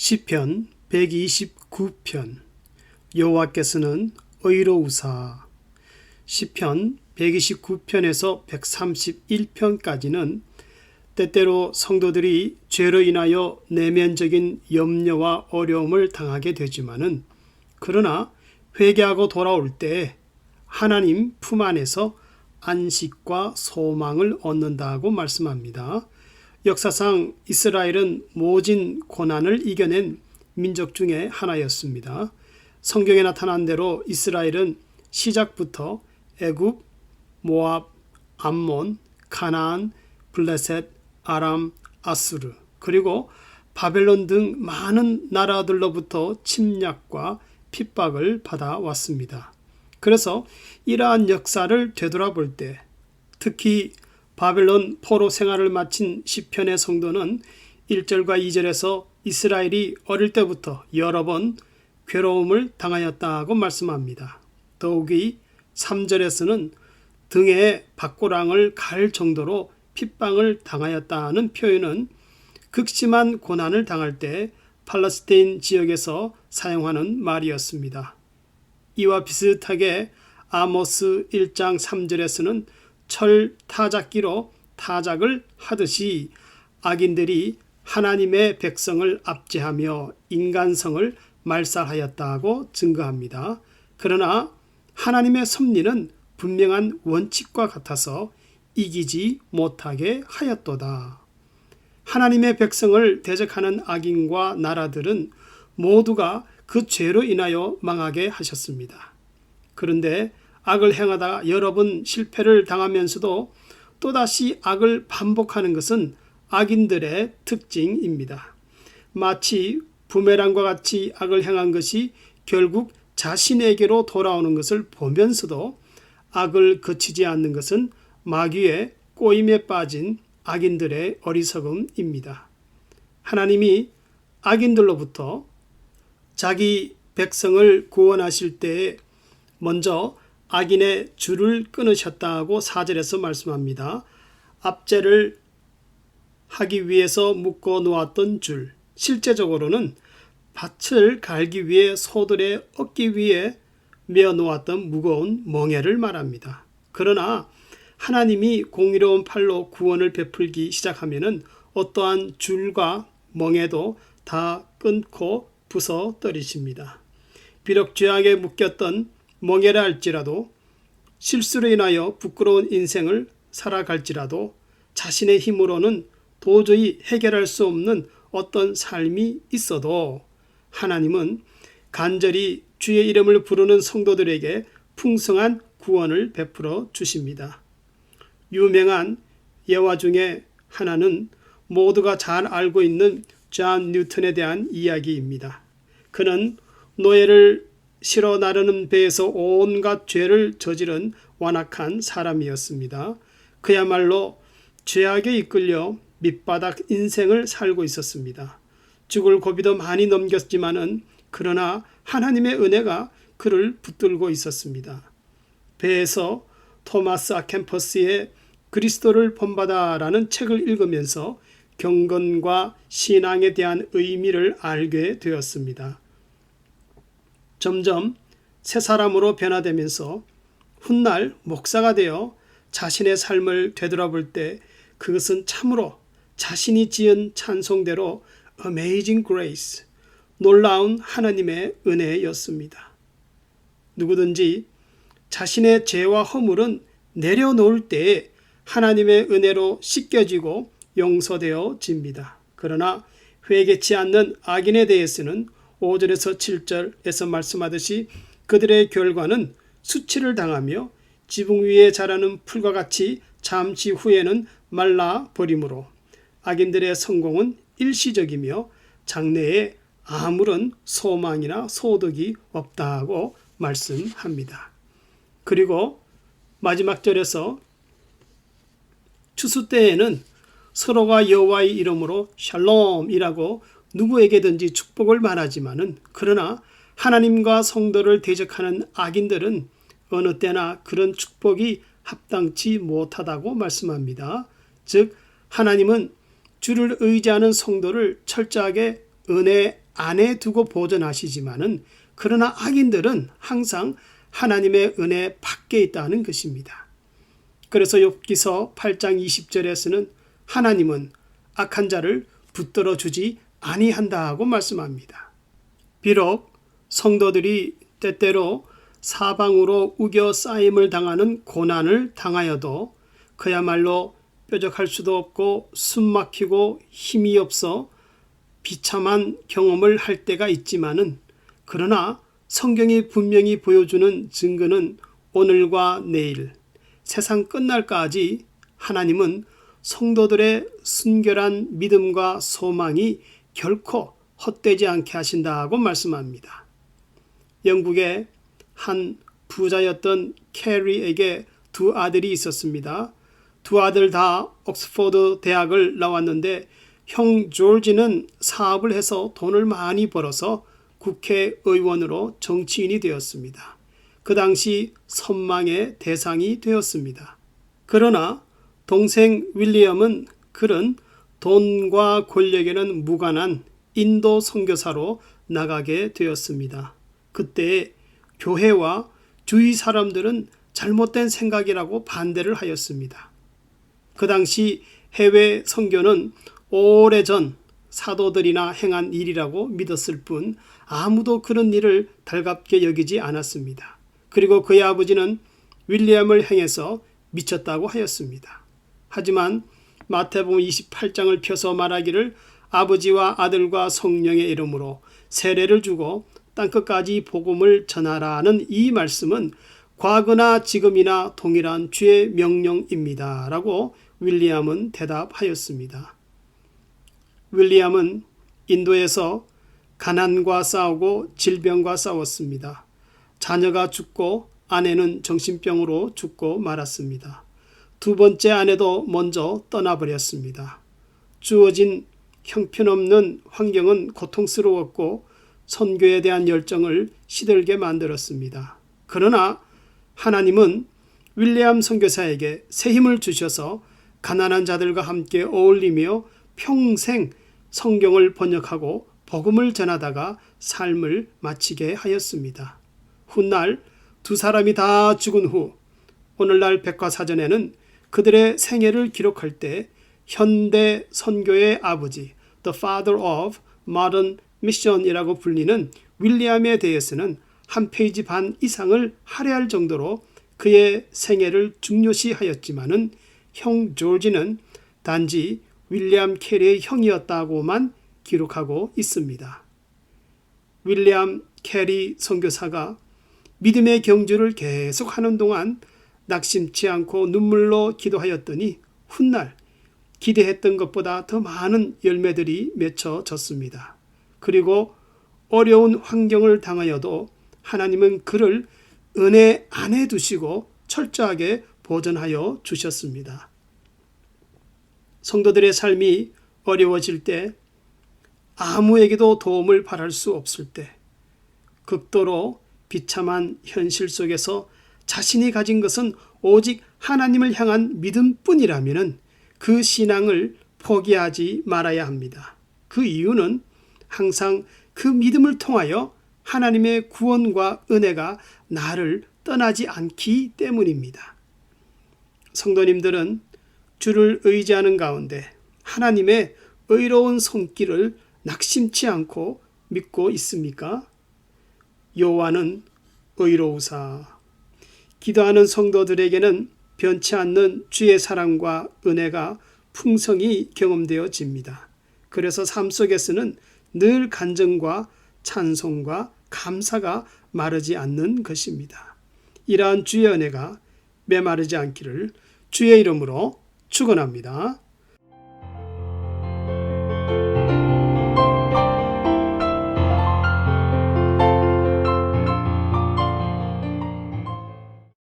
시편 129편 여호와께서는 의로우사. 시편 129편에서 131편까지는 때때로 성도들이 죄로 인하여 내면적인 염려와 어려움을 당하게 되지만은 그러나 회개하고 돌아올 때 하나님 품 안에서 안식과 소망을 얻는다고 말씀합니다. 역사상 이스라엘은 모진 고난을 이겨낸 민족 중에 하나였습니다. 성경에 나타난 대로 이스라엘은 시작부터 애굽, 모압, 암몬, 가나안, 블레셋, 아람, 아수르 그리고 바벨론 등 많은 나라들로부터 침략과 핍박을 받아왔습니다. 그래서 이러한 역사를 되돌아볼 때 특히 바벨론 포로 생활을 마친 시편의 성도는 1절과 2절에서 이스라엘이 어릴 때부터 여러 번 괴로움을 당하였다고 말씀합니다. 더욱이 3절에서는 등에 박고랑을 갈 정도로 핍박을 당하였다는 표현은 극심한 고난을 당할 때 팔레스타인 지역에서 사용하는 말이었습니다. 이와 비슷하게 아모스 1장 3절에서는 철 타작기로 타작을 하듯이 악인들이 하나님의 백성을 압제하며 인간성을 말살하였다고 증거합니다. 그러나 하나님의 섭리는 분명한 원칙과 같아서 이기지 못하게 하였도다. 하나님의 백성을 대적하는 악인과 나라들은 모두가 그 죄로 인하여 망하게 하셨습니다. 그런데 악을 행하다 여러 번 실패를 당하면서도 또다시 악을 반복하는 것은 악인들의 특징입니다. 마치 부메랑과 같이 악을 행한 것이 결국 자신에게로 돌아오는 것을 보면서도 악을 그치지 않는 것은 마귀의 꼬임에 빠진 악인들의 어리석음입니다. 하나님이 악인들로부터 자기 백성을 구원하실 때에 먼저 악인의 줄을 끊으셨다고 4절에서 말씀합니다. 압제를 하기 위해서 묶어 놓았던 줄, 실제적으로는 밭을 갈기 위해 소들에 얻기 위해 메어 놓았던 무거운 멍에를 말합니다. 그러나 하나님이 공의로운 팔로 구원을 베풀기 시작하면은 어떠한 줄과 멍에도 다 끊고 부숴 떨이십니다. 비록 죄악에 묶였던 멍에라 할지라도 실수로 인하여 부끄러운 인생을 살아갈지라도 자신의 힘으로는 도저히 해결할 수 없는 어떤 삶이 있어도 하나님은 간절히 주의 이름을 부르는 성도들에게 풍성한 구원을 베풀어 주십니다. 유명한 예화 중에 하나는 모두가 잘 알고 있는 존 뉴턴에 대한 이야기입니다. 그는 노예를 실어 나르는 배에서 온갖 죄를 저지른 완악한 사람이었습니다. 그야말로 죄악에 이끌려 밑바닥 인생을 살고 있었습니다. 죽을 고비도 많이 넘겼지만은 그러나 하나님의 은혜가 그를 붙들고 있었습니다. 배에서 토마스 아켄퍼스의 그리스도를 본받아라는 책을 읽으면서 경건과 신앙에 대한 의미를 알게 되었습니다. 점점 새 사람으로 변화되면서 훗날 목사가 되어 자신의 삶을 되돌아볼 때 그것은 참으로 자신이 지은 찬송대로 Amazing Grace, 놀라운 하나님의 은혜였습니다. 누구든지 자신의 죄와 허물은 내려놓을 때에 하나님의 은혜로 씻겨지고 용서되어집니다. 그러나 회개치 않는 악인에 대해서는 5절에서 7절에서 말씀하듯이 그들의 결과는 수치를 당하며 지붕 위에 자라는 풀과 같이 잠시 후에는 말라버리므로 악인들의 성공은 일시적이며 장래에 아무런 소망이나 소득이 없다고 말씀합니다. 그리고 마지막 절에서 추수 때에는 서로가 여호와의 이름으로 샬롬이라고 누구에게든지 축복을 말하지만은 그러나 하나님과 성도를 대적하는 악인들은 어느 때나 그런 축복이 합당치 못하다고 말씀합니다. 즉 하나님은 주를 의지하는 성도를 철저하게 은혜 안에 두고 보존하시지만은 그러나 악인들은 항상 하나님의 은혜 밖에 있다는 것입니다. 그래서 욥기서 8장 20절에서는 하나님은 악한 자를 붙들어 주지 아니한다고 말씀합니다. 비록 성도들이 때때로 사방으로 우겨 쌓임을 당하는 고난을 당하여도 그야말로 뾰족할 수도 없고 숨 막히고 힘이 없어 비참한 경험을 할 때가 있지만은 그러나 성경이 분명히 보여주는 증거는 오늘과 내일, 세상 끝날까지 하나님은 성도들의 순결한 믿음과 소망이 결코 헛되지 않게 하신다고 말씀합니다. 영국의 한 부자였던 캐리에게 두 아들이 있었습니다. 두 아들 다 옥스퍼드 대학을 나왔는데 형 조지는 사업을 해서 돈을 많이 벌어서 국회의원으로 정치인이 되었습니다. 그 당시 선망의 대상이 되었습니다. 그러나 동생 윌리엄은 그런 돈과 권력에는 무관한 인도 선교사로 나가게 되었습니다. 그때 교회와 주위 사람들은 잘못된 생각이라고 반대를 하였습니다. 그 당시 해외 선교는 오래전 사도들이나 행한 일이라고 믿었을 뿐 아무도 그런 일을 달갑게 여기지 않았습니다. 그리고 그의 아버지는 윌리엄을 행해서 미쳤다고 하였습니다. 하지만 마태복음 28장을 펴서 말하기를 아버지와 아들과 성령의 이름으로 세례를 주고 땅끝까지 복음을 전하라는 이 말씀은 과거나 지금이나 동일한 주의 명령입니다. 라고 윌리엄은 대답하였습니다. 윌리엄은 인도에서 가난과 싸우고 질병과 싸웠습니다. 자녀가 죽고 아내는 정신병으로 죽고 말았습니다. 두 번째 아내도 먼저 떠나버렸습니다. 주어진 형편없는 환경은 고통스러웠고 선교에 대한 열정을 시들게 만들었습니다. 그러나 하나님은 윌리엄 선교사에게 새 힘을 주셔서 가난한 자들과 함께 어울리며 평생 성경을 번역하고 복음을 전하다가 삶을 마치게 하였습니다. 훗날 두 사람이 다 죽은 후 오늘날 백과사전에는 그들의 생애를 기록할 때 현대 선교의 아버지, The Father of Modern Mission이라고 불리는 윌리엄에 대해서는 한 페이지 반 이상을 할애할 정도로 그의 생애를 중요시하였지만은 형 조지는 단지 윌리엄 캐리의 형이었다고만 기록하고 있습니다. 윌리엄 캐리 선교사가 믿음의 경주를 계속하는 동안 낙심치 않고 눈물로 기도하였더니 훗날 기대했던 것보다 더 많은 열매들이 맺혀졌습니다. 그리고 어려운 환경을 당하여도 하나님은 그를 은혜 안에 두시고 철저하게 보존하여 주셨습니다. 성도들의 삶이 어려워질 때, 아무에게도 도움을 바랄 수 없을 때, 극도로 비참한 현실 속에서 자신이 가진 것은 오직 하나님을 향한 믿음뿐이라면 그 신앙을 포기하지 말아야 합니다. 그 이유는 항상 그 믿음을 통하여 하나님의 구원과 은혜가 나를 떠나지 않기 때문입니다. 성도님들은 주를 의지하는 가운데 하나님의 의로운 손길을 낙심치 않고 믿고 있습니까? 여호와는 의로우사. 기도하는 성도들에게는 변치 않는 주의 사랑과 은혜가 풍성히 경험되어집니다. 그래서 삶 속에서는 늘 간증과 찬송과 감사가 마르지 않는 것입니다. 이러한 주의 은혜가 메마르지 않기를 주의 이름으로 축원합니다.